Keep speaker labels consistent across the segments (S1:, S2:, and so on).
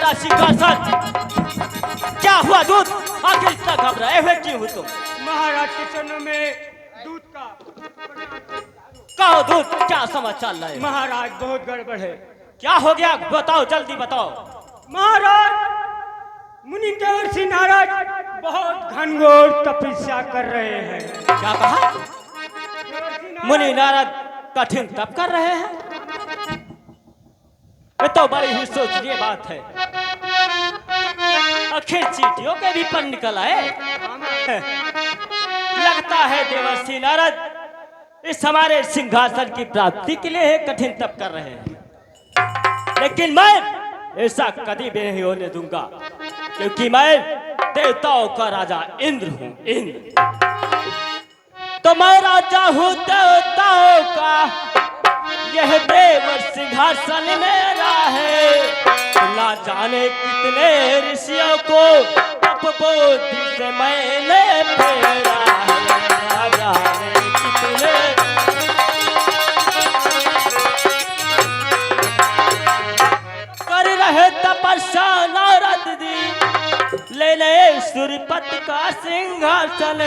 S1: मेरा सिंहासन। क्या हुआ दूध? आखिर इतना घबराए हुए क्यों हो तुम?
S2: महाराज के चरणों में दूध का।
S1: कहो दूध, क्या समाचार लाए?
S2: महाराज बहुत गड़बड़ है।
S1: क्या हो गया? बताओ, जल्दी बताओ।
S2: महाराज मुनि देवर्षि नारद बहुत घनघोर तपस्या कर रहे हैं।
S1: क्या कहा? मुनि नारद कठिन तप कर रहे हैं? ये तो बड़ी ही सोचनीय बात है। आखिर चींटियों के भी पर निकल आए। लगता है देवर्षि नारद इस हमारे सिंहासन की प्राप्ति के लिए कठिन तप कर रहे हैं। लेकिन मैं ऐसा कभी भी नहीं होने दूंगा, क्योंकि मैं देवताओं का राजा इंद्र हूं। इंद्र तो मैं राजा हूं देवताओं का, यह देव सिंहासन मेरा है। ना जाने कितने ऋषियों को तपबोधि से मैंने फेरा है। ना जाने कितने कर रहे तपस्या नारद जी, ले ले सूर्यपत का सिंहासन।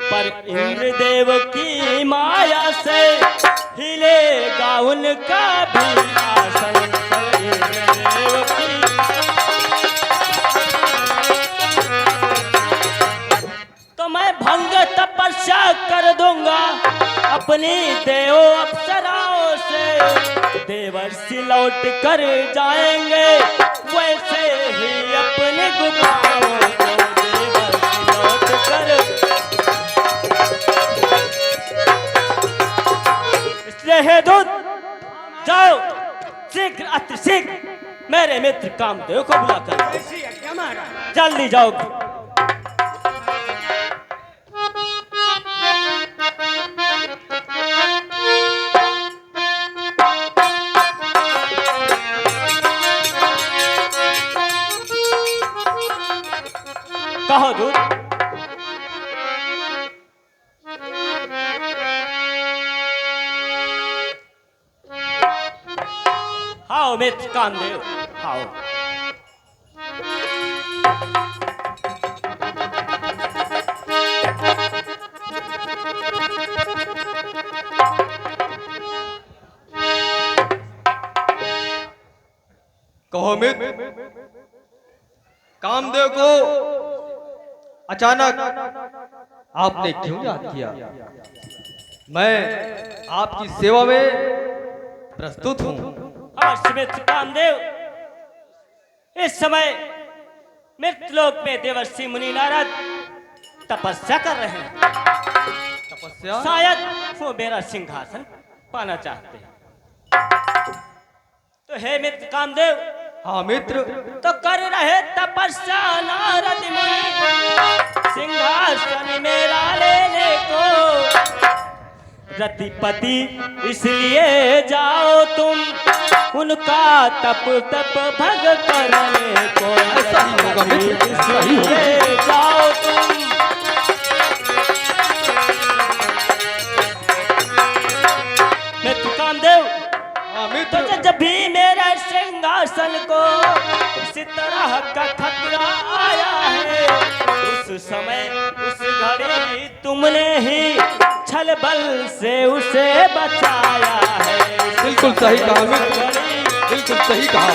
S1: पर इंद्रदेव की माया से हिलेगा उनका भी आसन। इंद्रदेव की तो मैं भंग तपस्या कर दूंगा अपनी देव अप्सराओं से। देवर्षि लौट कर जाएंगे वैसे ही अपनी गुफाओं को। देवर्षि लौट कर इसलिए दूत जाओ शीघ्र अतिशीघ्र मेरे मित्र कामदेव को बुलाकर जल्दी जाओ। कहो दूत। आओ मित्र कामदेव, आओ।
S3: कहो मित्र, कामदेव को अचानक आपने क्यों याद किया? मैं आपकी सेवा में प्रस्तुत हूँ।
S1: अवश्य मित्र कामदेव, इस समय मृतलोक में देवर्षि मुनि नारद तपस्या कर रहे हैं।
S3: तपस्या?
S1: शायद वो मेरा सिंहासन पाना चाहते हैं। तो हे मित्र कामदेव।
S3: हाँ मित्र।
S1: तो कर रहे तपस्या नारद मुनि सिंहासन मेरा लेने को। रतिपति इसलिए जाओ तुम उनका तप भग करने को।
S3: सही होगा मित्र, सही होगा।
S1: जाओ तुम मित्र कामदेव। तो जब भी मेरे सिंहासन को इसी तरह का खतरा आया है, उस समय उस घड़ी तुमने ही छल बल से उसे बचाया है।
S3: बिल्कुल सही कहा मित्र, बिल्कुल सही कहा।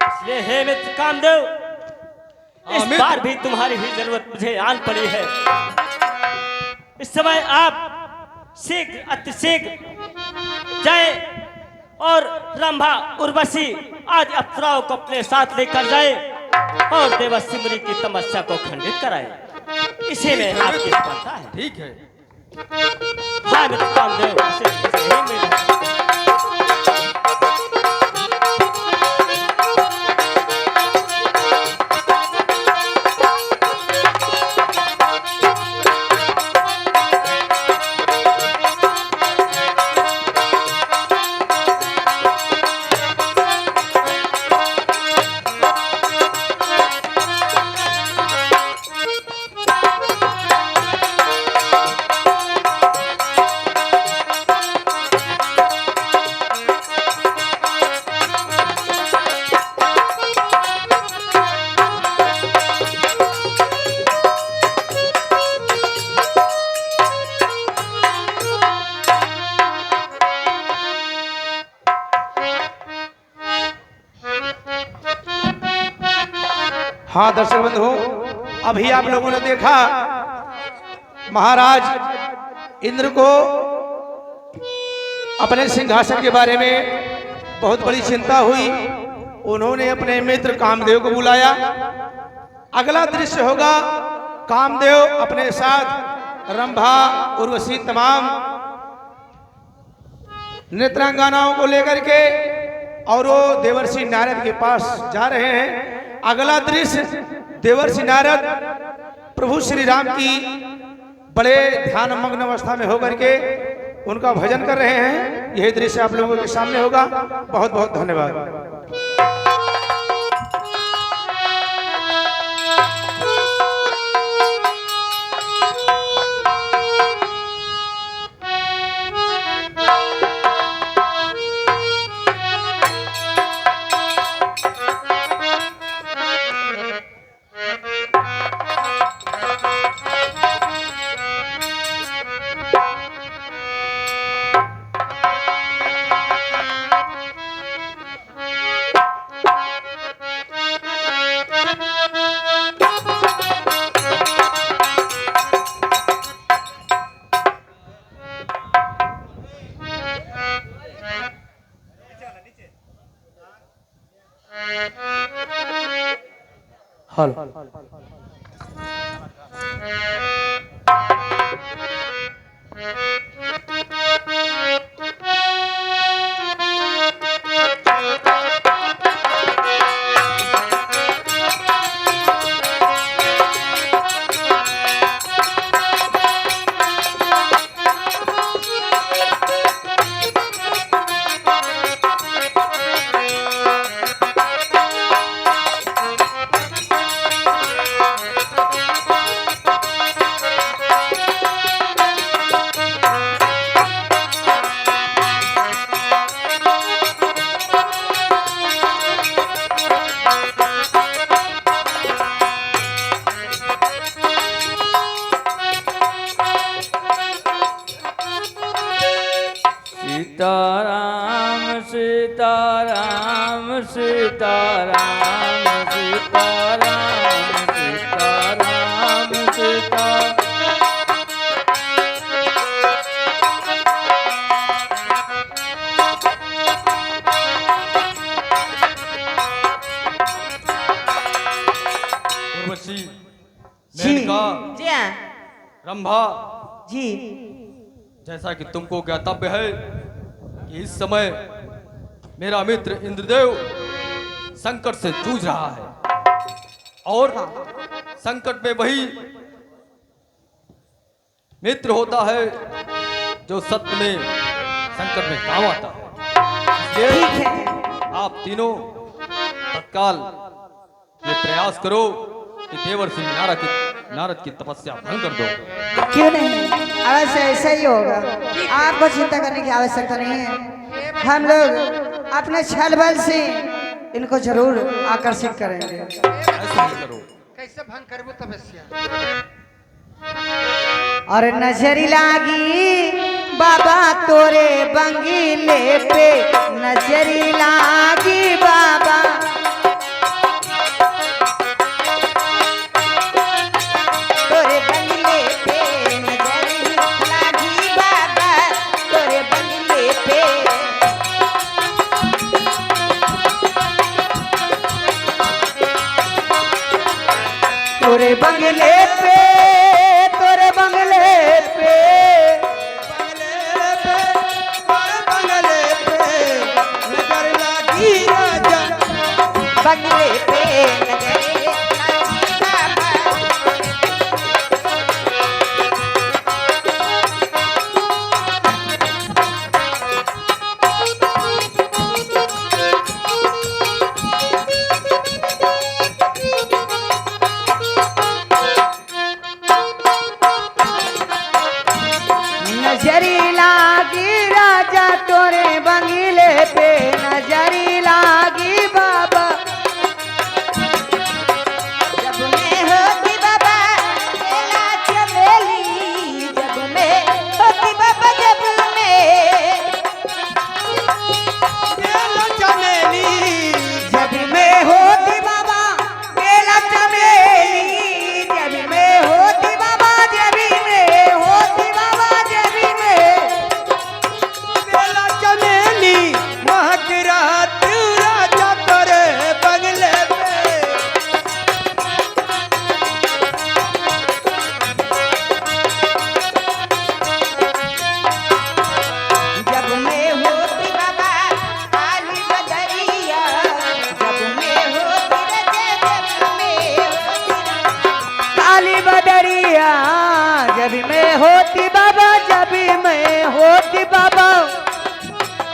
S1: इसलिए हे मित्र कामदेव, इस बार भी तुम्हारी ही जरूरत मुझे आन पड़ी है। इस समय आप शीघ्र अतिशीघ्र जाए और रंभा उर्वशी आज अप्सराओं को अपने साथ लेकर जाए और देवर्षि मुनि की तपस्या को खंडित कराए। इसी में आपकी सफलता है।
S3: ठीक है।
S1: हाँ मित्र कामदेव, इसे मिल
S4: हाँ दर्शक बंधु, अभी आप लोगों ने देखा महाराज इंद्र को अपने सिंहासन के बारे में बहुत बड़ी चिंता हुई। उन्होंने अपने मित्र कामदेव को बुलाया। अगला दृश्य होगा कामदेव अपने साथ रंभा उर्वशी तमाम नेत्रांगनाओं को लेकर के और वो देवर्षि नारद के पास जा रहे हैं। अगला दृश्य देवर्षि नारद प्रभु श्री राम की बड़े ध्यान मग्न अवस्था में होकर के उनका भजन कर रहे हैं। यही दृश्य आप लोगों के सामने होगा। बहुत बहुत धन्यवाद। हेलो
S1: सीताराम सीताराम सीताराम सीताराम सीताराम सीताराम।
S3: उर्वशी,
S5: जी
S3: मेनका,
S5: जी हाँ
S3: रंभा,
S5: जी
S3: जैसा कि तुमको ज्ञातव्य है कि इस समय मेरा मित्र इंद्रदेव संकट से जूझ रहा है और संकट में वही मित्र होता है जो सत्य में संकट में काम आता है।
S5: ठीक
S3: इसलिए
S5: है।
S3: आप तीनों तत्काल ये प्रयास करो कि देवर्षि नारद की तपस्या भंग कर दो।
S5: क्यों नहीं, अवश्य ऐसा ही होगा। आपको चिंता करने की आवश्यकता नहीं है। हम लोग अपने छल बल से इनको जरूर आकर्षित करेंगे।
S3: ऐसा ही करो।
S4: कैसे भंग करबो तपस्या?
S5: और नजर लागी बाबा तोरे बंगीले पे, नजर लागी बाबा तोरे बंगले पे, नजर लागी बाबा तोरे बंगले पे। तोरे बंगले पे, तोरे बंगले पे, बंगले पे नजर लागी राजा, बंगले पे नजर लागी बाबा।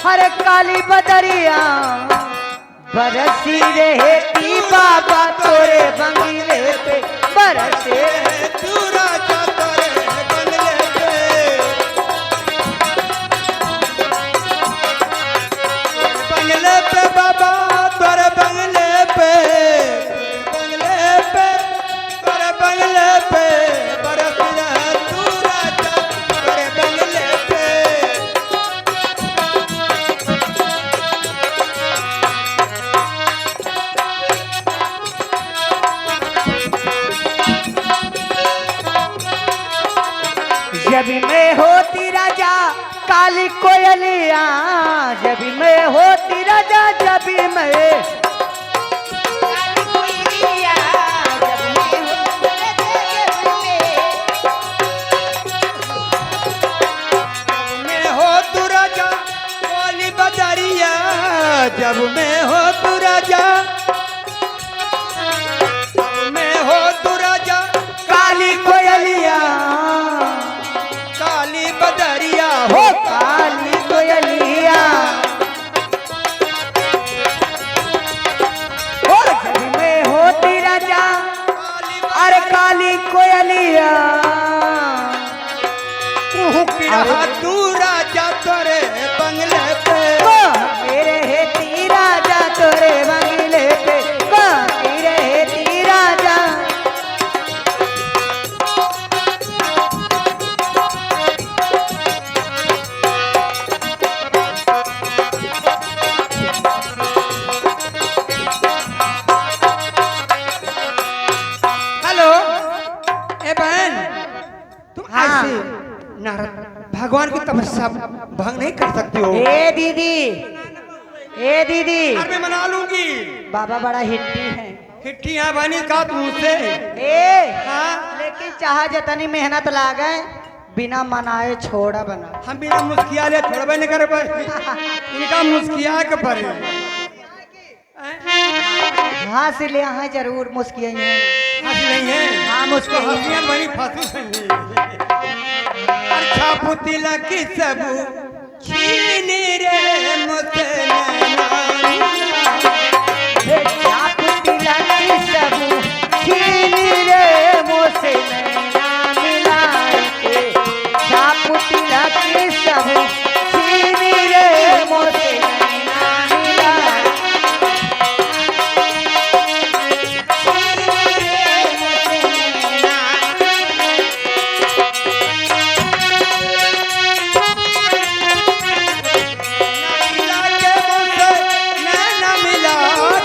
S5: हर काली बदरिया बरसी रहती बाबा तोरे बंगले पे बरसे
S4: तू राजा तोरे बंगले पे बंगले पे बाबा तोरे बंगले पे तोरे बंगले पे बरस रहे तू राजा तोरे बंगले पे
S5: जब मैं होती राजा काली कोयलिया जब मैं होती राजा जब मैं
S4: मैं हो तू राजा काली बदरिया जब मैं हो तू राजा मैं हो तू राजा
S5: काली कोयलिया
S4: काली बदरिया
S5: हो काली कोयलिया हो जब मैं होती राजा अरे काली कोयलिया
S4: तू राजा तोरे बंगले पे
S5: मेरे है ती राजा तोरे बंगले पे मेरे है ती राजा
S4: हेलो ए बहन तुम
S5: हाँ।
S4: ऐसे नारद भगवान की तपस्या भंग नहीं कर सकती हो
S5: ए दीदी ए दीदी
S4: घर में मना लूंगी
S5: बाबा बड़ा हिट्टी है
S4: हिट्टियां बनी का तुमसे
S5: ए
S4: हाँ
S5: लेकिन चाह जतनी मेहनत लागे बिना मनाए छोड़ा बना
S4: हम बिना मुस्किया ले छोड़बे नहीं कर पाए इनका मुस्किया के परे
S5: हाँ से ले हाँ जरूर मुस्कियाई है
S4: हंस नहीं है
S5: हाँ मुस्कियाई है
S4: हंसियां बनी फासू सही अच्छा पुतिला की सब छीन रे मुझसे
S5: छीन रे मोसे नैना मिलाए के छापुतिला की सब छीन रे मोसे नैना मिलाए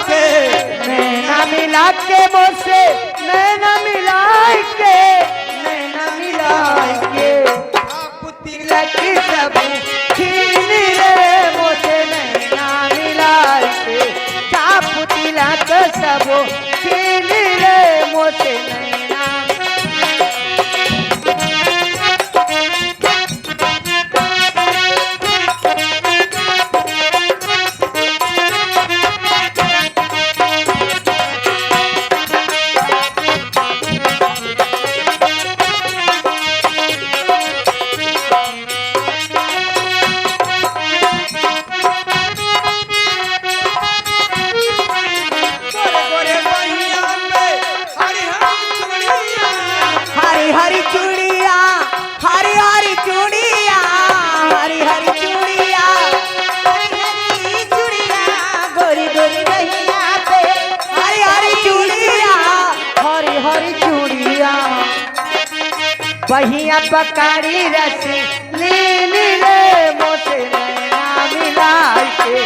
S5: नैना मिला के मोसे नैना मिलाए के नैना मिलाए के पुतिला की सब छीन रे मोसे नैना मिलाए के चा पुतिला के सब छीन रे मोसे नैना हरी हरी चूड़िया हरी हरी चूड़िया हरी हरी चूड़िया हरी हरी चूड़िया गोरी गोरी बहिया पे हरी हरी चूड़िया हरी हरी चूड़िया बहिया पकारी रसी नील रे मोसे नैना मिलाए के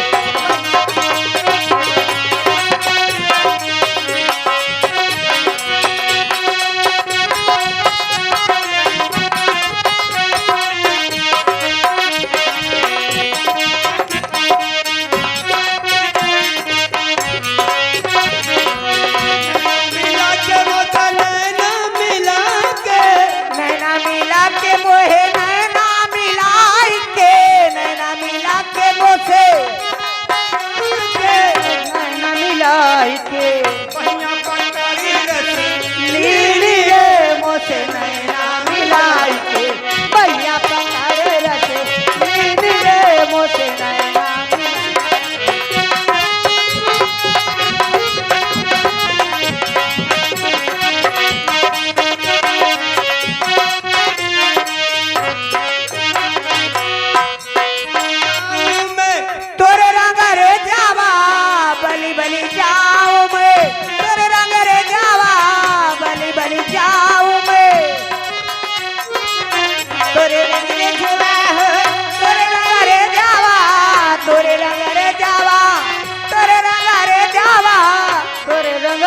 S5: नैना मिला के मोहे नैना मिला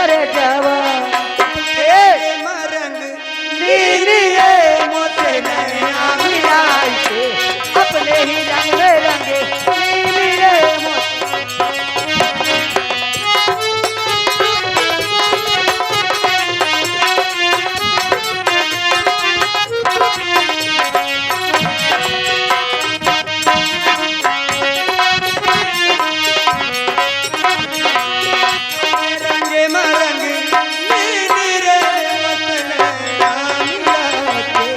S5: कर जब
S4: मरंग
S5: लीलिए मोते नैना मिलाई के अपने ही रंग में रंगे लीलिए मोते
S4: रंगे मरंग नीली रे वतन आमिला के।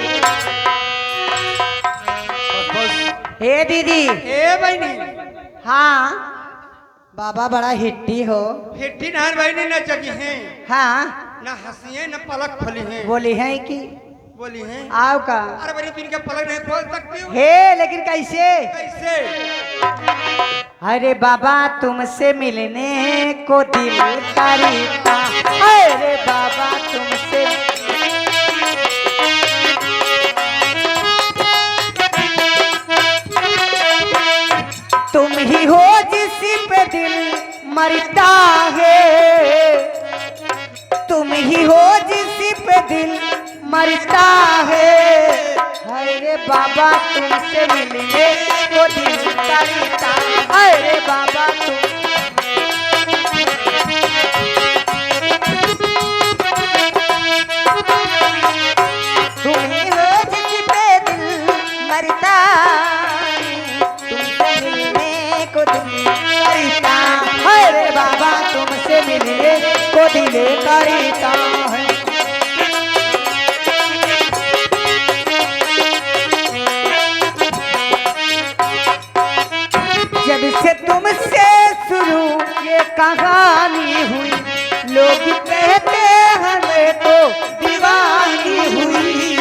S3: बस
S5: हे दीदी
S4: ए बहनी
S5: हाँ बाबा बड़ा हिट्टी हो
S4: हिट्टी नार बहनी न जगी हैं
S5: हाँ
S4: न हंसी है न पलक फली हैं
S5: बोली है कि
S4: बोली हैं
S5: आओ का
S4: अरे बड़ी तू इनका पलक नहीं खोल सकती हो
S5: हे लेकिन कैसे
S4: कैसे
S5: अरे बाबा तुमसे मिलने को दिल करता अरे बाबा तुमसे तुम ही हो जिस पे दिल मरता है तुम ही हो जिस पे दिल मरता है अरे बाबा तुमसे मिलने को दिल करता अरे बाबा तुम ही हो जिस पे दिल मरता तुमसे मिलने को दिल करता अरे बाबा तुमसे मिलने को दिल करता है जब से तुमसे शुरू ये कहानी हुई लोग कहते हमें तो दीवानी हुई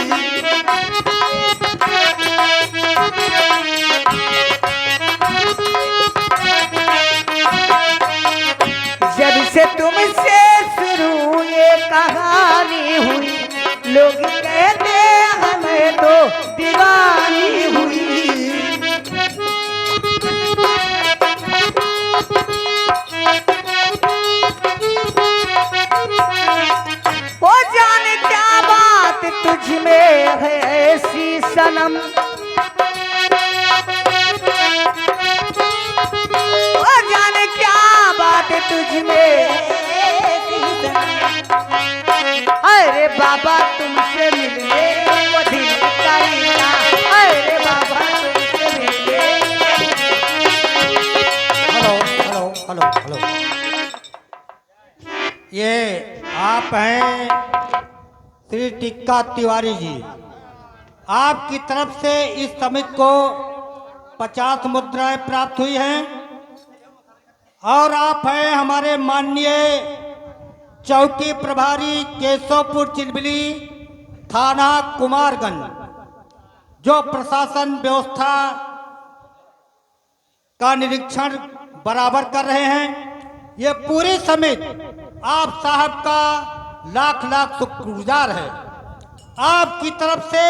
S5: जब से तुमसे शुरू ये कहानी हुई लोग कहते हमें तो दीवानी हुई वो जाने क्या बात तुझ में है ऐसी सनम वो जाने क्या बात तुझ में ऐसी सनम अरे बाबा तुमसे मिलने वो दिल करता अरे बाबा तुमसे मिलने
S6: हेलो हेलो हेलो हेलो ये आप हैं श्री टिक्का तिवारी जी आपकी तरफ से इस समिति को 50 मुद्राएं प्राप्त हुई हैं और आप हैं हमारे माननीय चौकी प्रभारी केशवपुर चिलबिली थाना कुमारगंज जो प्रशासन व्यवस्था का निरीक्षण बराबर कर रहे हैं ये पूरी समिति आप साहब का लाख लाख शुक्रगुजार है आपकी तरफ से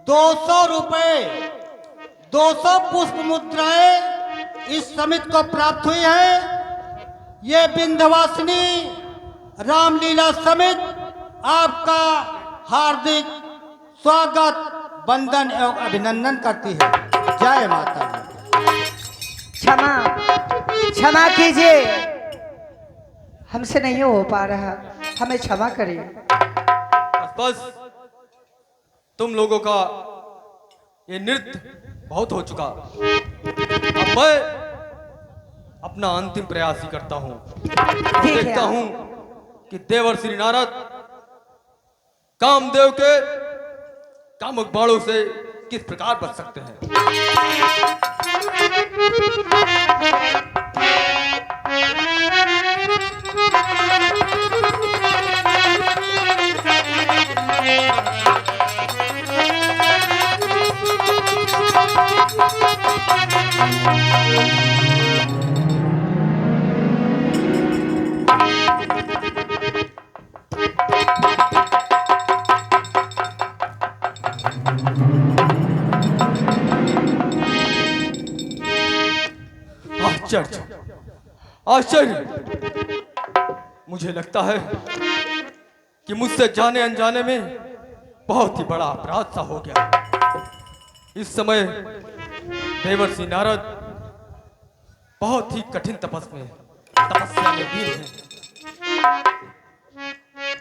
S6: 200 रुपए 200 पुष्प मुद्राएं इस समिति को प्राप्त हुई है ये विंध्यवासिनी रामलीला समिति आपका हार्दिक स्वागत वंदन एवं अभिनंदन करती है जय माता दी।
S5: क्षमा क्षमा कीजिए हमसे नहीं हो पा रहा हमें क्षमा करिए
S3: बस तुम लोगों का ये नृत्य बहुत हो चुका अब मैं अपना अंतिम प्रयास ही करता हूँ
S5: ठीक है
S3: देखता हूँ कि देवर श्री नारद कामदेव के कामुक बाणों से किस प्रकार बच सकते हैं। आश्चर्य आश्चर्य मुझे लगता है कि मुझसे जाने अनजाने में बहुत ही बड़ा अपराध सा हो गया। इस समय देवर्षि नारद बहुत ही कठिन तपस्या में लीन हैं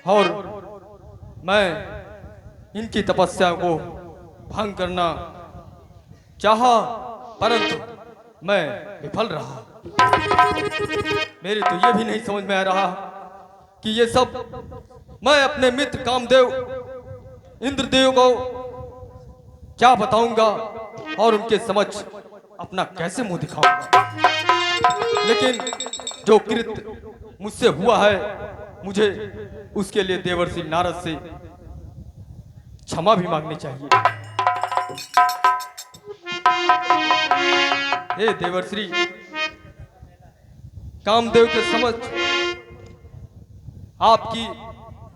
S3: और मैं इनकी तपस्या को भंग करना चाहा, परंतु मैं विफल रहा। मेरे तो ये भी नहीं समझ में आ रहा कि ये सब मैं अपने मित्र कामदेव इंद्रदेव को क्या बताऊंगा और उनके समक्ष अपना कैसे मुंह दिखाऊंगा। लेकिन जो कृत्य मुझसे हुआ है, मुझे उसके लिए देवर्षि नारद से क्षमा भी मांगनी चाहिए। हे देवर्षि, कामदेव के समक्ष आपकी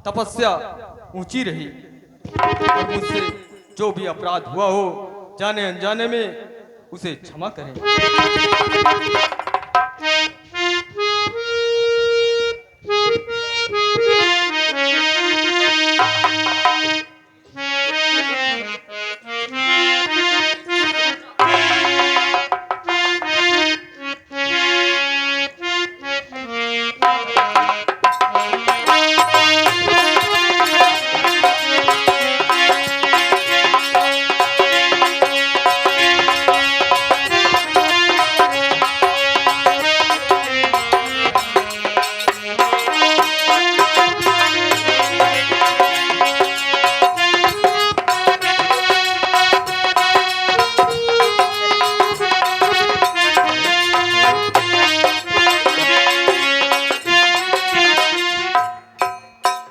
S3: तपस्या ऊंची रही और मुझसे जो भी अपराध हुआ हो जाने अनजाने में उसे क्षमा करें।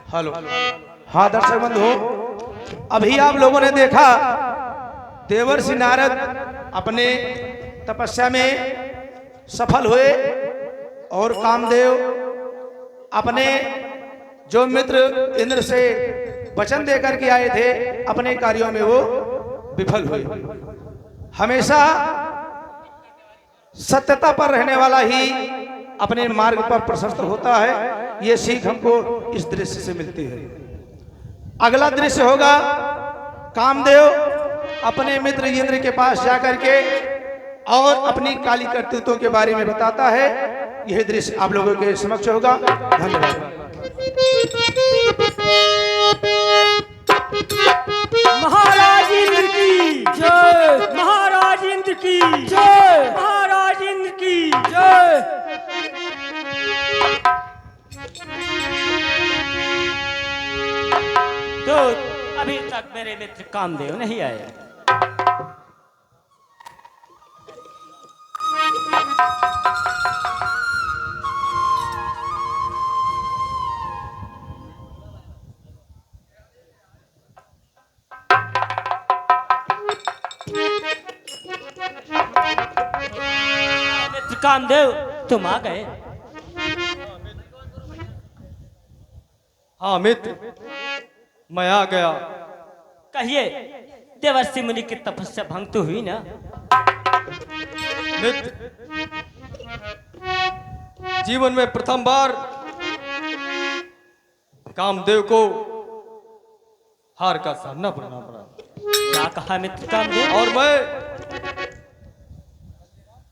S4: हेलो। हाँ दर्शक बंधु, अभी आप लोगों ने देखा देवर्षि नारद अपने तपस्या में सफल हुए और कामदेव अपने जो मित्र इंद्र से वचन देकर के आए थे अपने कार्यों में वो विफल हुए। हमेशा सत्यता पर रहने वाला ही अपने मार्ग पर प्रशस्त होता है। ये सीख हमको इस दृश्य से मिलती है। अगला दृश्य होगा कामदेव अपने मित्र इंद्र के पास जाकर के और अपनी काली करतूतों के बारे में बताता है। यह दृश्य आप लोगों के समक्ष होगा। धन्यवाद।
S2: महाराज इंद्र की जय, महाराज इंद्र की जय, महाराज इंद्र की जय।
S1: तो अभी तक मेरे मित्र कामदेव नहीं आए। मित्र कामदेव, तुम आ गए।
S3: हाँ मित्र, मैं आ गया।
S1: कहिए, देवर्षि मुनि की तपस्या भंग तो हुई ना?
S3: मित्र, जीवन में प्रथम बार कामदेव को हार का सामना करना पड़ा।
S1: क्या कहा मित्र कामदेव?
S3: और मैं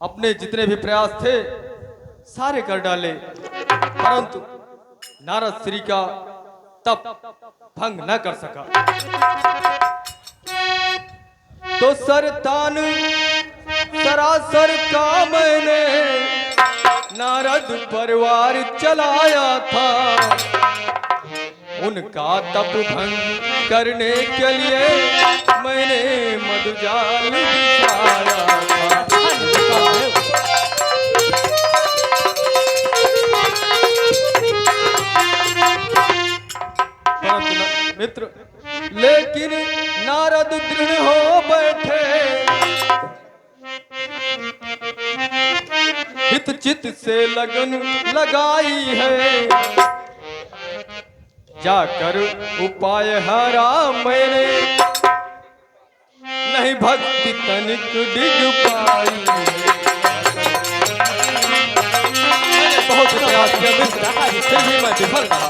S3: अपने जितने भी प्रयास थे सारे कर डाले, परंतु नारद श्री का तप भंग न कर सका। तो सरतान सरासर का मैंने नारद परिवार चलाया था। उनका तप भंग करने के लिए मैंने मधुजाल बिछाया था। मित्र, लेकिन नारद दृढ़ हो बैठे, हित चित से लगन लगाई है। जाकर उपाय हरा मैंने, नहीं भक्ति तनिक डिग पाई। मैंने बहुत प्रयास किया मित्र, फिर भी मैं विफल रहा।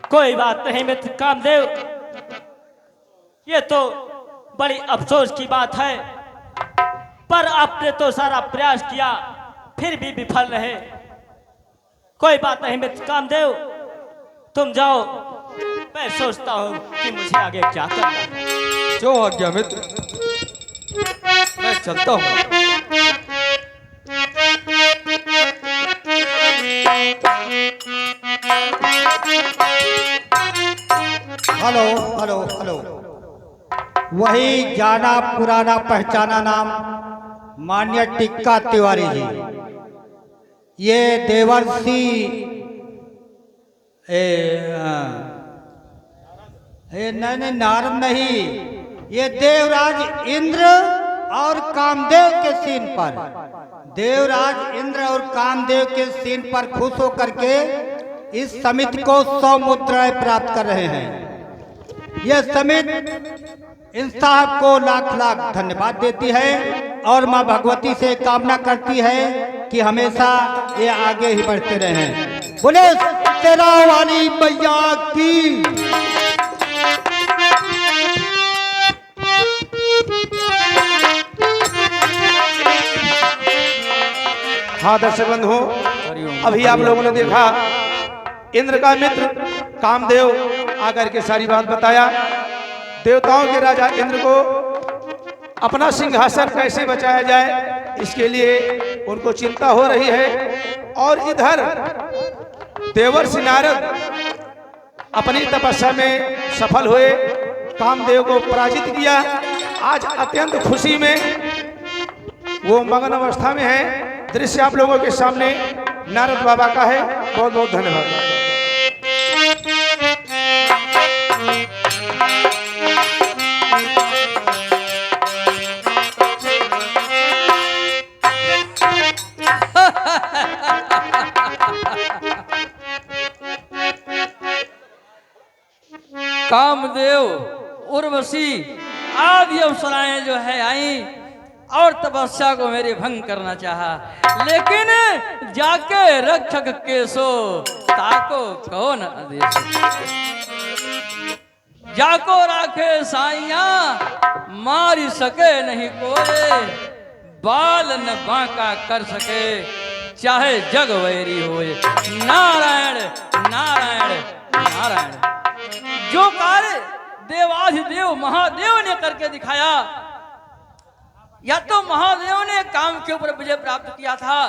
S1: कोई बात नहीं मित्र कामदेव, ये तो बड़ी अफसोस की बात है, पर आपने तो सारा प्रयास किया फिर भी विफल रहे। कोई बात नहीं मित्र कामदेव, तुम जाओ, मैं सोचता हूँ कि मुझे आगे क्या करना है।
S3: जो आज्ञा मित्र, मैं चलता हूँ।
S6: हेलो हेलो हेलो, वही जाना पुराना पहचाना नाम मान्य टिक्का तिवारी जी। ये देवर्षि नहीं नारद नहीं, ये देवराज इंद्र और कामदेव के सीन पर, देवराज इंद्र और कामदेव के सीन पर खुश होकर के इस समिति को 100 मुद्राएं प्राप्त कर रहे हैं। यह समिति इन साहब को लाख लाख धन्यवाद देती है और मां भगवती से कामना करती है कि हमेशा ये आगे ही बढ़ते रहें। बोले तेरा वाली मैया की।
S4: हाँ दर्शक बंधु, अभी आप लोगों ने देखा इंद्र का मित्र कामदेव आकर के सारी बात बताया। देवताओं के राजा इंद्र को अपना सिंहासन कैसे बचाया जाए, इसके लिए उनको चिंता हो रही है। और इधर देवर्षि नारद अपनी तपस्या में सफल हुए, कामदेव को पराजित किया। आज अत्यंत खुशी में वो मगन अवस्था में है। दृश्य आप लोगों के सामने नारद बाबा का है। बहुत बहुत धन्यवाद।
S2: कामदेव, उर्वशी आदि अप्सराएं जो है आई और तपस्या को मेरे भंग करना चाहा, लेकिन जाके रक्षक केसो ताको कौन आदेश, जाको राखे साइया मारी सके नहीं कोई, बाल न बांका कर सके चाहे जग वैरी होए। नारायण नारायण नारायण। जो कार्य देवाधिदेव महादेव ने करके दिखाया, या तो महादेव ने काम के ऊपर विजय प्राप्त किया था,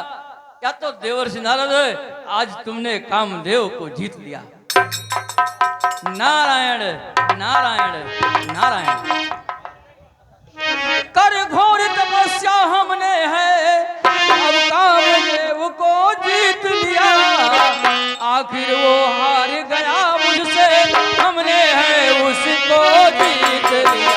S2: या तो देवर्षि नारद आज तुमने कामदेव को जीत लिया। नारायण नारायण नारायण। कर घोर तपस्या हमने है, अब कामदेव को जीत लिया। आखिर वो हार गया मुझसे, हमने है उसको जीत लिया।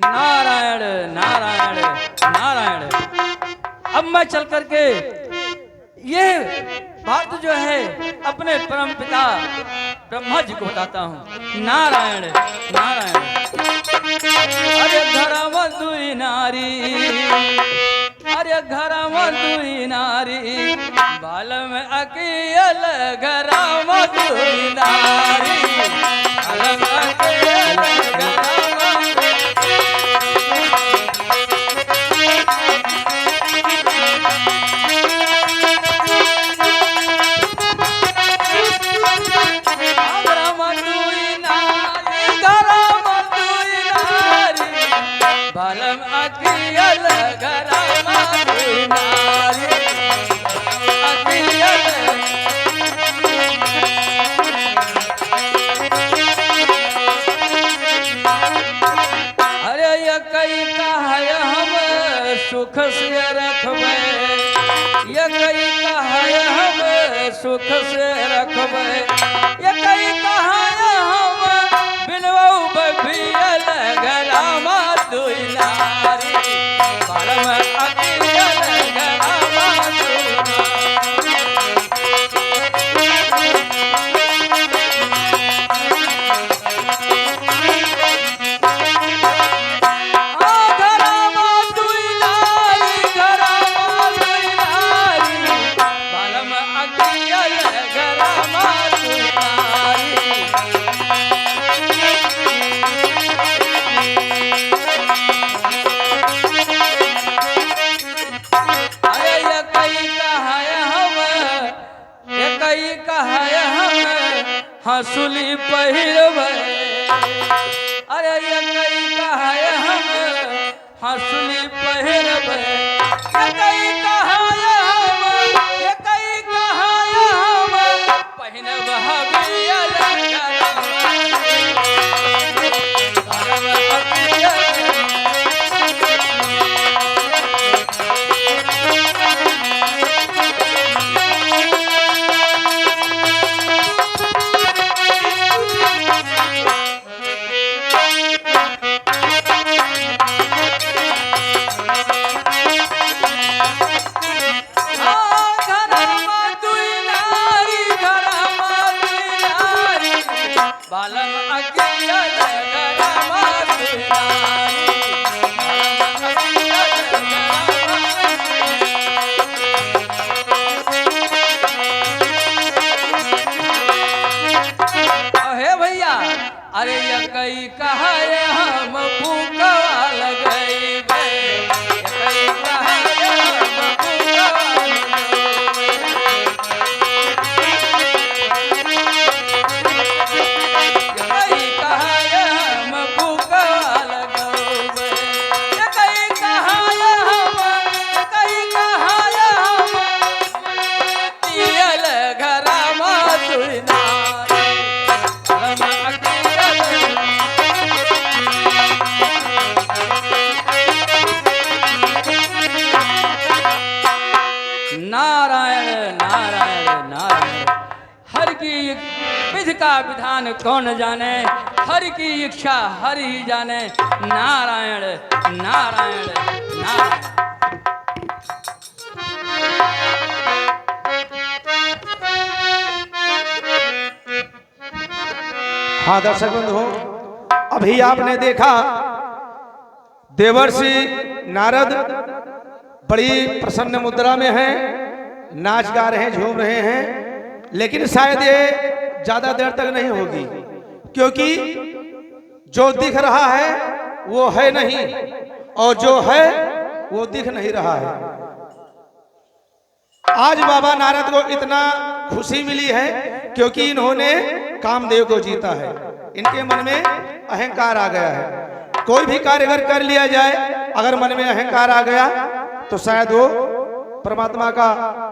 S2: नारायण नारायण नारायण। अब मैं चल करके ये बात जो है अपने परम पिता ब्रह्मा जी को बताता हूँ। नारायण नारायण। अरे धर्म दुई नारी, अरे घरम दुई नारी, बाल में अकियल घरम दुई नारी, बाल में अकियल घरम। सुख से रखबे, ये कई कहाय हम सुख से रखबे, ये कई कहाय हम बिनवऊ बभियल गरामा दुई नारी, बालम अकियल गरामा दुई नारी। कई कहाय हम हंसुली पहिरबै अरे ये कई कहाय हम हंसुली पहिरबै ये कई कहाय हम ये कई कहाय हम पहिनब हबिया अरे ये कई कहाय हम भूखा लगई बे कई कहाय हम भूखा कई कहाय हम भूखा लगई कई कहाय हम तियल घरा मा तुना नारायण नारायण नारायण हर की विधि का विधान कौन जाने हर की इच्छा हर ही जाने नारायण नारायण नारायण।
S4: हाँ दर्शक बंधु, अभी आपने देखा देवर्षि नारद बड़ी प्रसन्न मुद्रा में हैं, नाच गा रहे हैं, झूम रहे हैं, लेकिन शायद ये ज्यादा देर तक नहीं होगी, क्योंकि जो दिख रहा है वो है नहीं और जो है वो दिख नहीं रहा है। आज बाबा नारद को इतना खुशी मिली है क्योंकि इन्होंने कामदेव को जीता है। इनके मन में अहंकार आ गया है। कोई भी कार्य अगर कर लिया जाए, अगर मन में अहंकार आ गया तो शायद वो परमात्मा का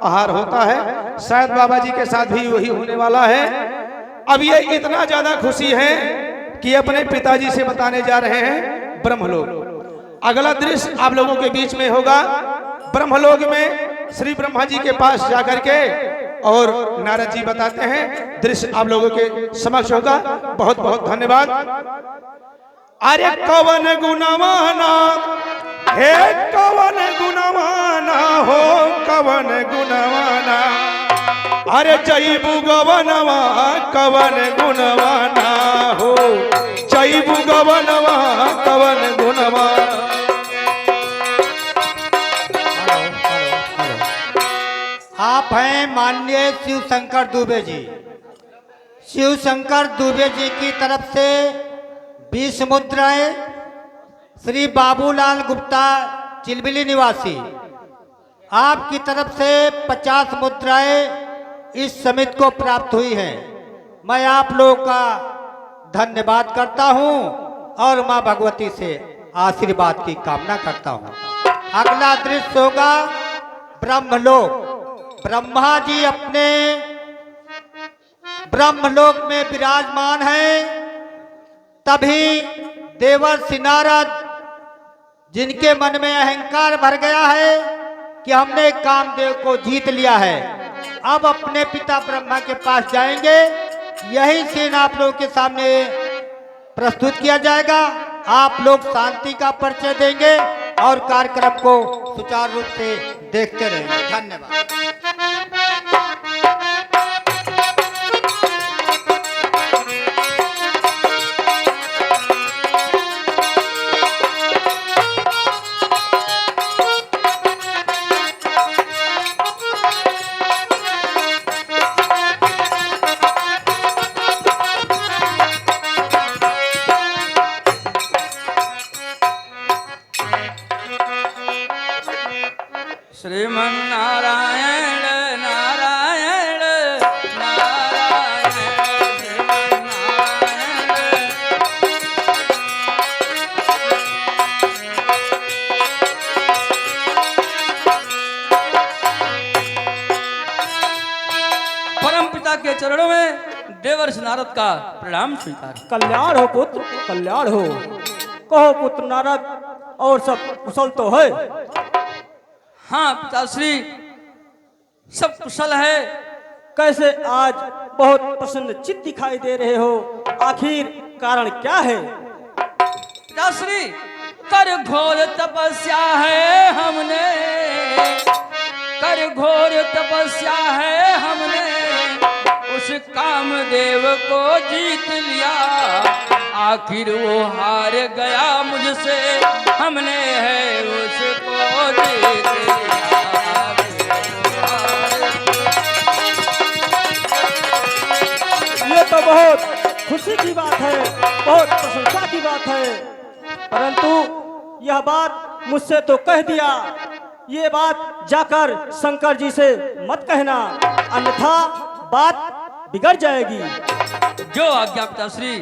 S4: आहार होता है। शायद बाबा जी के साथ भी वही होने वाला है। अब ये इतना ज्यादा खुशी है कि अपने पिताजी से बताने जा रहे हैं ब्रह्मलोक। अगला दृश्य आप लोगों के बीच में होगा। ब्रह्मलोक में श्री ब्रह्मा जी के पास जाकर के और नारद जी बताते हैं, दृश्य आप लोगों के समक्ष होगा। बहुत बहुत धन्यवाद। अरे कवन गुणवाना हे कवन गुणवाना हो कवन गुणवाना, अरे जैबु गवनवा कवन गुणवाना हो जैबु गवनवा कवन गुणवाना।
S6: आप हैं माननीय शिव शंकर दुबे जी। शिव शंकर दुबे जी की तरफ से 20 मुद्राएं, श्री बाबूलाल गुप्ता चिलबिली निवासी आपकी तरफ से 50 मुद्राएं इस समिति को प्राप्त हुई हैं। मैं आप लोगों का धन्यवाद करता हूं और मां भगवती से आशीर्वाद की कामना करता हूं। अगला दृश्य होगा ब्रह्मलोक। ब्रह्मा जी अपने ब्रह्मलोक में विराजमान हैं। तभी देवर्षि नारद, जिनके मन में अहंकार भर गया है कि हमने कामदेव को जीत लिया है, अब अपने पिता ब्रह्मा के पास जाएंगे। यही सीन आप लोगों के सामने प्रस्तुत किया जाएगा। आप लोग शांति का परिचय देंगे और कार्यक्रम को सुचारू रूप से देखते रहेंगे। धन्यवाद।
S2: श्रीमन्नारायण नारायण के चरणों में देवर्षि नारद का प्रणाम स्वीकार।
S1: कल्याण हो पुत्र, कल्याण हो। कहो पुत्र नारद, और सब कुशल तो है?
S2: हाँ पिताश्री, सब कुशल है।
S1: कैसे आज बहुत प्रसन्न चित्त दिखाई दे रहे हो? आखिर कारण क्या है?
S2: पिताश्री, कर घोर तपस्या है हमने, कर घोर तपस्या है हमने, उस कामदेव को जीत लिया। आखिर वो हार गया मुझसे, हमने है उसको जीत लिया।
S1: ये तो बहुत खुशी की बात है, बहुत प्रशंसा की बात है, परंतु यह बात मुझसे तो कह दिया, ये बात जाकर शंकर जी से मत कहना, अन्यथा बात बिगड़ जाएगी।
S2: जो आज्ञा पिताश्री।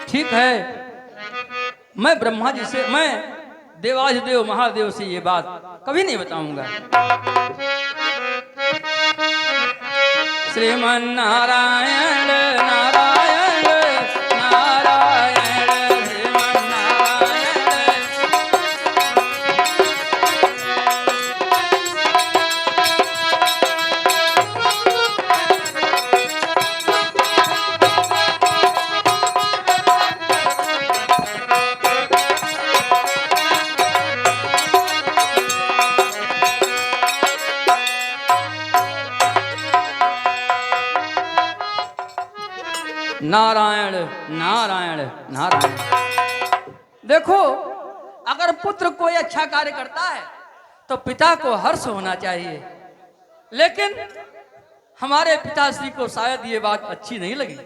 S2: ठीक है, मैं ब्रह्मा जी से, मैं देवाधिदेव महादेव से ये बात कभी नहीं बताऊंगा। श्रीमन नारायण नारायण नारायण, श्रीमन नारायण। नारायण नारायण नारायण। देखो, अगर पुत्र कोई अच्छा कार्य करता है तो पिता को हर्ष होना चाहिए, लेकिन हमारे पिताश्री को शायद ये बात अच्छी नहीं लगी।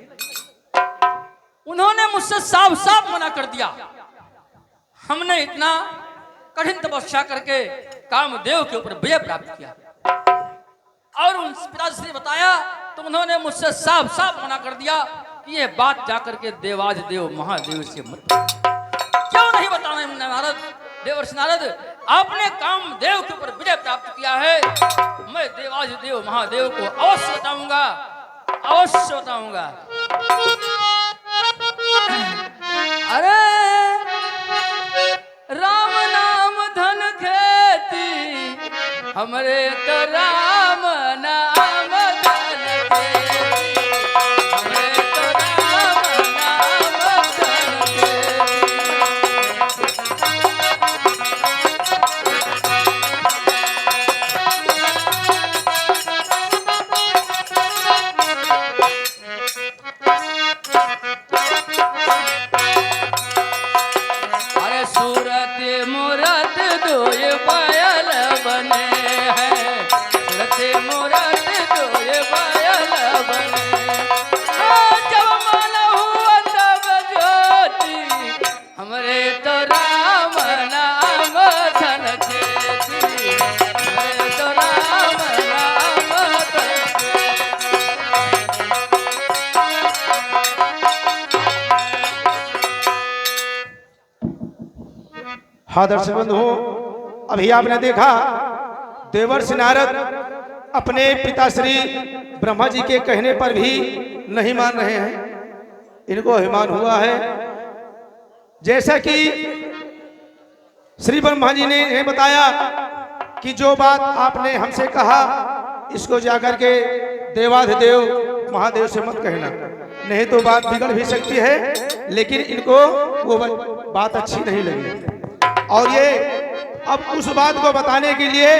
S2: उन्होंने मुझसे साफ साफ मना कर दिया। हमने इतना कठिन तपस्या करके कामदेव के ऊपर विजय प्राप्त किया, और उन पिताश्री ने बताया तो उन्होंने मुझसे साफ साफ मना कर दिया कि ये बात जाकर के देवाधिदेव महादेव से मत। क्यों नहीं बताना नारद, देवर्षि नारद, आपने कामदेव के ऊपर विजय प्राप्त किया है। मैं देवाधिदेव महादेव को अवश्य बताऊंगा, अवश्य बताऊंगा। अरे राम नाम धन खेती, हमरे तो राम नाम धन खेती, हमरे तो राम नाम धन खेती। अरे सूरत मूरत दोय पायल बने हैं, सूरत मूरत दोय पायल बने। जब मन हुआ तब ज्योति, हमरे तो राम नाम धन खेती, हमरे तो राम नाम धन खेती।
S4: हाँ दर्शक बंधु, अभी आपने देखा देवर्षि नारद अपने पिताश्री ब्रह्मा जी के कहने पर भी नहीं मान रहे हैं। इनको अभिमान हुआ है। जैसा कि श्री ब्रह्मा जी ने इन्हें बताया कि जो बात आपने हमसे कहा, इसको जाकर के देवाधिदेव महादेव से मत कहना, नहीं तो बात बिगड़ भी सकती है। लेकिन इनको वो बात अच्छी नहीं लगी, और ये अब उस बात को बताने के लिए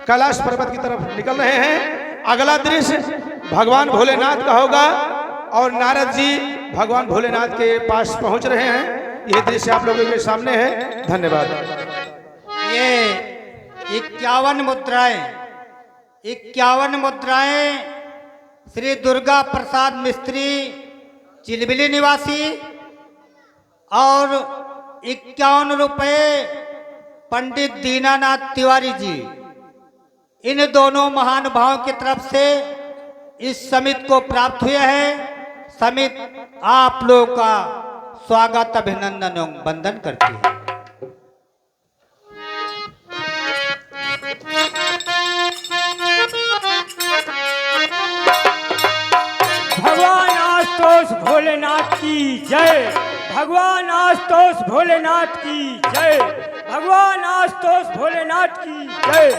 S4: कैलाश पर्वत की तरफ निकल रहे हैं। अगला दृश्य भगवान भोलेनाथ का होगा, और नारद जी भगवान भोलेनाथ के पास पहुंच रहे हैं। ये दृश्य आप लोगों के सामने है। धन्यवाद।
S6: ये 51 मुद्राएं श्री दुर्गा प्रसाद मिस्त्री चिलबिली निवासी, और 51 रुपये पंडित दीनानाथ तिवारी जी, इन दोनों महानुभावों की तरफ से इस समिति को प्राप्त हुए हैं। समिति आप लोगों का स्वागत, अभिनंदन एवं वंदन करती है।
S1: भोलेनाथ की जय। भगवान आशुतोष भोलेनाथ की जय। भगवान आशुतोष भोलेनाथ की जय।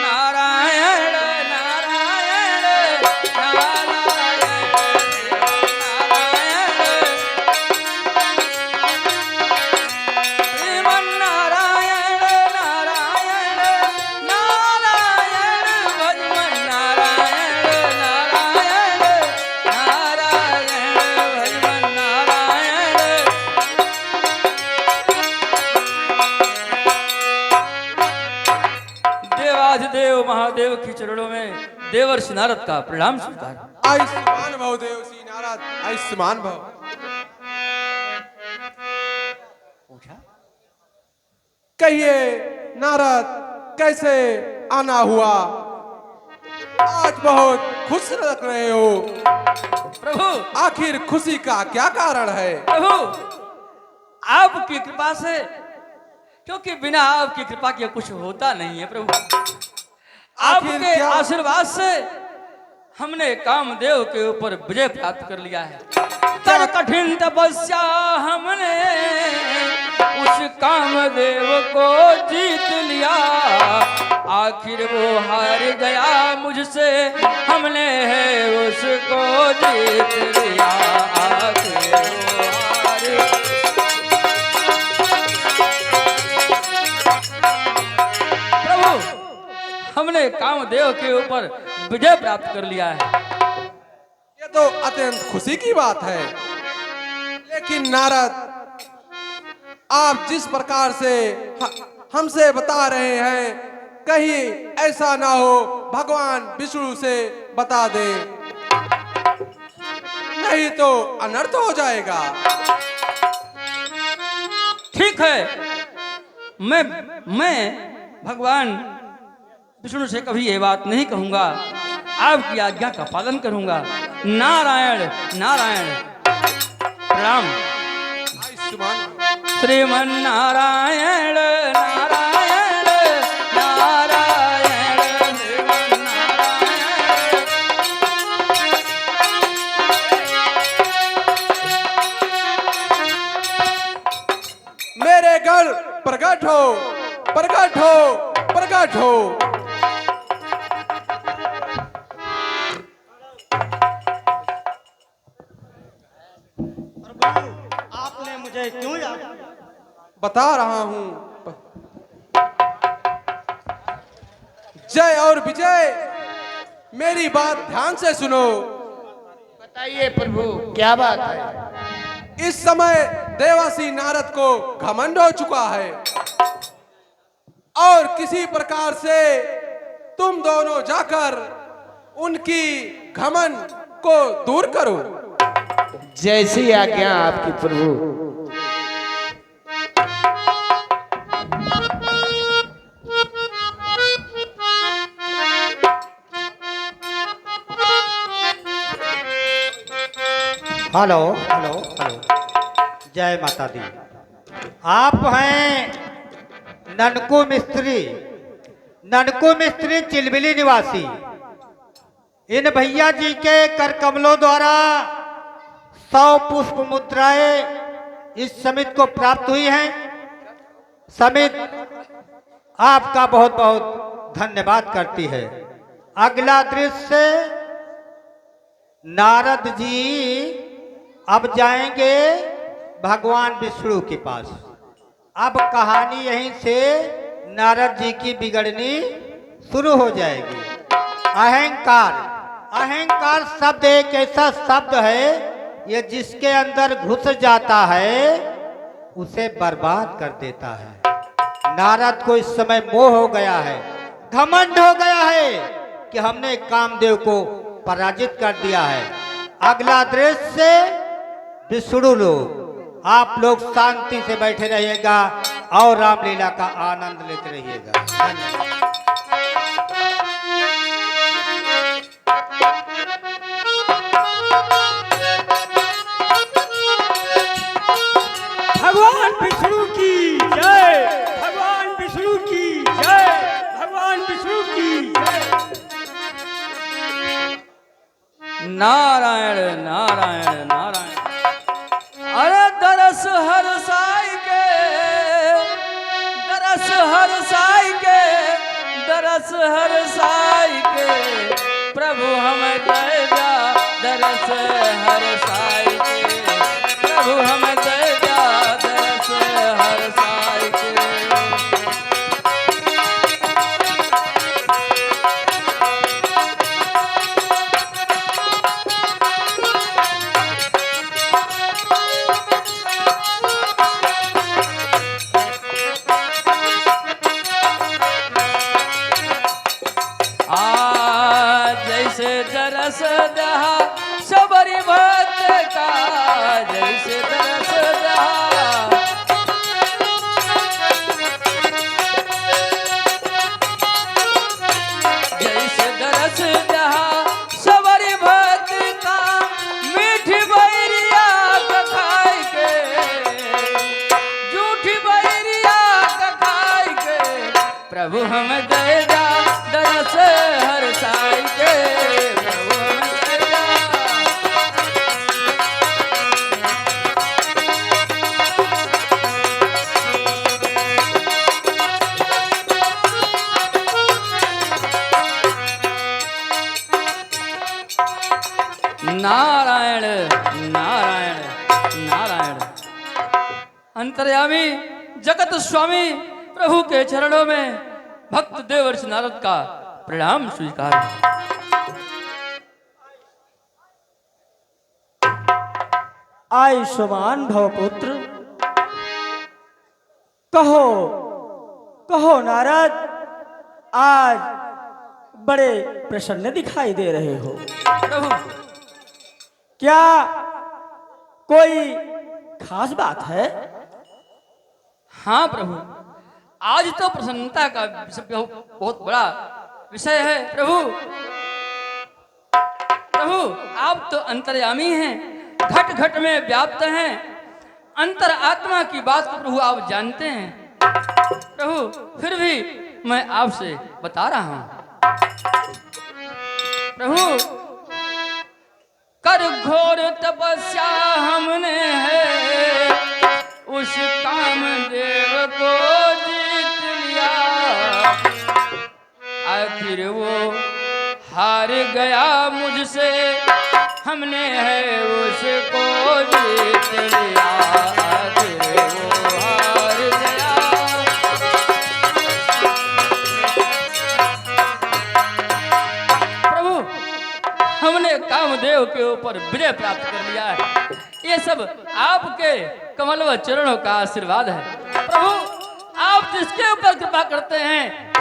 S2: नारायण नारायण नारायण श्रीमन नारायण नारायण नारायण भजमन नारायण नारायण नारायण भजमन नारायण। देवाधिदेव महादेव के चरणों में देवर्षि नारद का प्रणाम स्वीकार।
S7: आयुष्मान भव देवर्षि नारद, आयुष्मान भव। कहिए नारद, कैसे आना हुआ? आज बहुत खुश लग रहे हो
S2: प्रभु।
S7: आखिर खुशी का क्या कारण है?
S2: प्रभु आपकी कृपा से, क्योंकि बिना आपकी कृपा के कुछ होता नहीं है प्रभु।
S7: आखिर
S2: आपके
S7: क्या?
S2: आशीर्वाद से हमने कामदेव के ऊपर विजय प्राप्त कर लिया है। कर कठिन तपस्या हमने उस कामदेव को जीत लिया। आखिर वो हार गया मुझसे, हमने है उसको जीत लिया। आखिर वो हार हमने कामदेव के ऊपर विजय प्राप्त कर लिया है।
S7: ये तो अत्यंत खुशी की बात है, लेकिन नारद, आप जिस प्रकार से हमसे बता रहे हैं, कहीं ऐसा ना हो भगवान विष्णु से बता दे, नहीं तो अनर्थ हो जाएगा।
S2: ठीक है, मैं भगवान विष्णु से कभी ये बात नहीं कहूंगा, आपकी आज्ञा का पालन करूंगा। नारायण नारायण प्रणाम। श्रीमन नारायण नारायण नारायण श्रीमन नारायण।
S7: मेरे गढ़ प्रकट हो, प्रकट हो, प्रकट हो।
S6: आपने मुझे क्यों याद?
S7: बता रहा हूं। जय और विजय, मेरी बात ध्यान से सुनो।
S8: बताइए प्रभु, क्या बात है?
S7: इस समय देवासी नारद को घमंड हो चुका है और किसी प्रकार से तुम दोनों जाकर उनकी घमंड को दूर करो।
S8: जैसी आज्ञा आपकी प्रभु।
S6: हेलो हेलो हेलो, जय माता दी। आप हैं ननकू मिस्त्री, ननकू मिस्त्री चिलबिली निवासी। इन भैया जी के कर कमलों द्वारा 100 पुष्प मुद्राएं इस समिति को प्राप्त हुई हैं। समिति आपका बहुत बहुत धन्यवाद करती है। अगला दृश्य, नारद जी अब जाएंगे भगवान विष्णु के पास। अब कहानी यहीं से नारद जी की बिगड़नी शुरू हो जाएगी। अहंकार, अहंकार शब्द एक ऐसा शब्द है, ये जिसके अंदर घुस जाता है उसे बर्बाद कर देता है। नारद को इस समय मोह हो गया है, घमंड हो गया है कि हमने कामदेव को पराजित कर दिया है। अगला दृश्य, विष्णु लोग। आप लोग शांति से बैठे रहिएगा और रामलीला का आनंद लेते रहिएगा। धन्यवाद।
S1: भगवान विष्णु की जय। भगवान विष्णु की जय। भगवान विष्णु की जय।
S2: दरस हर साई के प्रभु हम दे जा दरस हर साई के प्रभु हम दे जा दरस हर साई के। जैसे दरस दहा सबरी भक्त का जैसे दरस दहा जैसे दरस दहा सबरी भक्त का मीठी बैरिया खाई के झूठी बैरिया खाई के प्रभु हम दे जा दरस हर साई के प्रभु हम दे जा। नारायण नारायण नारायण। अंतर्यामी जगत स्वामी प्रभु के चरणों में भक्त देवर्षि नारद का प्रणाम स्वीकार।
S1: आयुष्मान भव पुत्र। कहो कहो नारद, आज बड़े प्रसन्न दिखाई दे रहे हो।
S2: प्रभु
S1: क्या कोई खास बात है?
S2: हाँ प्रभु, आज तो प्रसन्नता का बहुत बड़ा विषय है। प्रभु प्रभु आप तो अंतर्यामी हैं, घट घट में व्याप्त हैं, अंतर आत्मा की बात को प्रभु आप जानते हैं। प्रभु फिर भी मैं आपसे बता रहा हूं। प्रभु कर घोर तपस्या हमने है, उस कामदेव को जीत लिया। आखिर वो हार गया मुझसे, हमने है उसको जीत लिया। आखिर वो हार गया। प्रभु हमने कामदेव के ऊपर विजय प्राप्त कर लिया है। ये सब आपके कमलव चरणों का आशीर्वाद है। प्रभु आप जिसके ऊपर कृपा करते हैं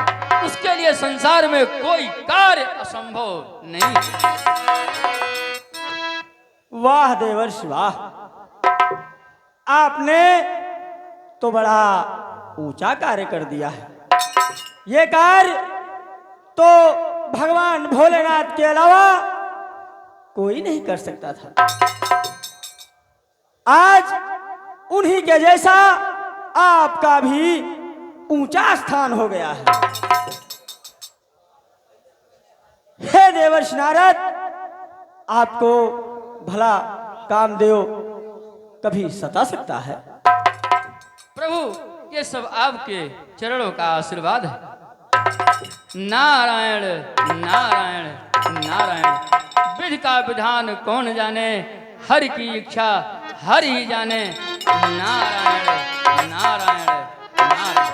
S2: उसके लिए संसार में कोई कार्य असंभव नहीं।
S1: वाह देवर्षि वाह, आपने तो बड़ा ऊंचा कार्य कर दिया है। ये कार्य तो भगवान भोलेनाथ के अलावा कोई नहीं कर सकता था। आज उन्हीं के जैसा आपका भी ऊंचा स्थान हो गया है। हे देवर्षि नारद, आपको भला कामदेव कभी सता सकता है?
S2: प्रभु ये सब आपके चरणों का आशीर्वाद है। नारायण नारायण नारायण। विधि का विधान कौन जाने, हरि की इच्छा हरि ही जाने। नारायण नारायण नारायण।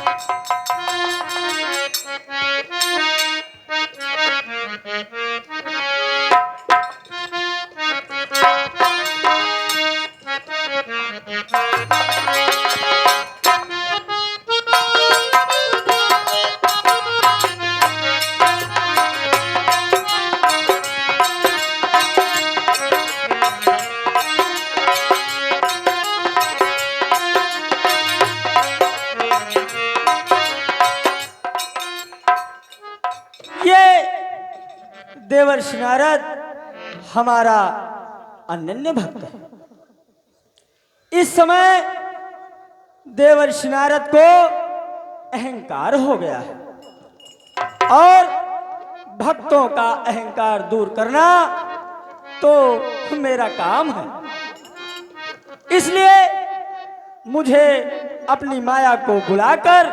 S1: देवर्षि नारद हमारा अनन्य भक्त है। इस समय देवर्षि नारद को अहंकार हो गया है और भक्तों का अहंकार दूर करना तो मेरा काम है। इसलिए मुझे अपनी माया को बुलाकर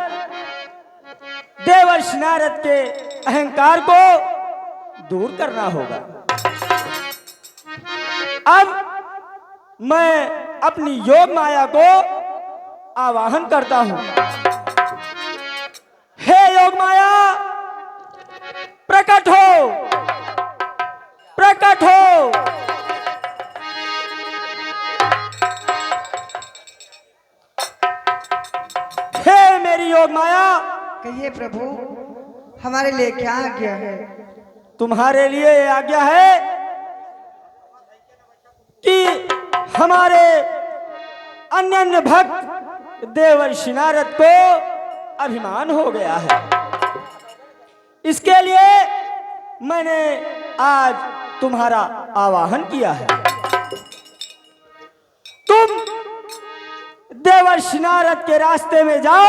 S1: देवर्षि नारद के अहंकार को दूर करना होगा। अब मैं अपनी योग माया को आवाहन करता हूं। हे योग माया, प्रकट हो, प्रकट हो। हे मेरी योग माया,
S5: कहिए प्रभु, हमारे लिए क्या आज्ञा है?
S1: तुम्हारे लिए ये आज्ञा है कि हमारे अन्य भक्त देवर्षि नारद को अभिमान हो गया है। इसके लिए मैंने आज तुम्हारा आवाहन किया है। तुम देवर्षि नारद के रास्ते में जाओ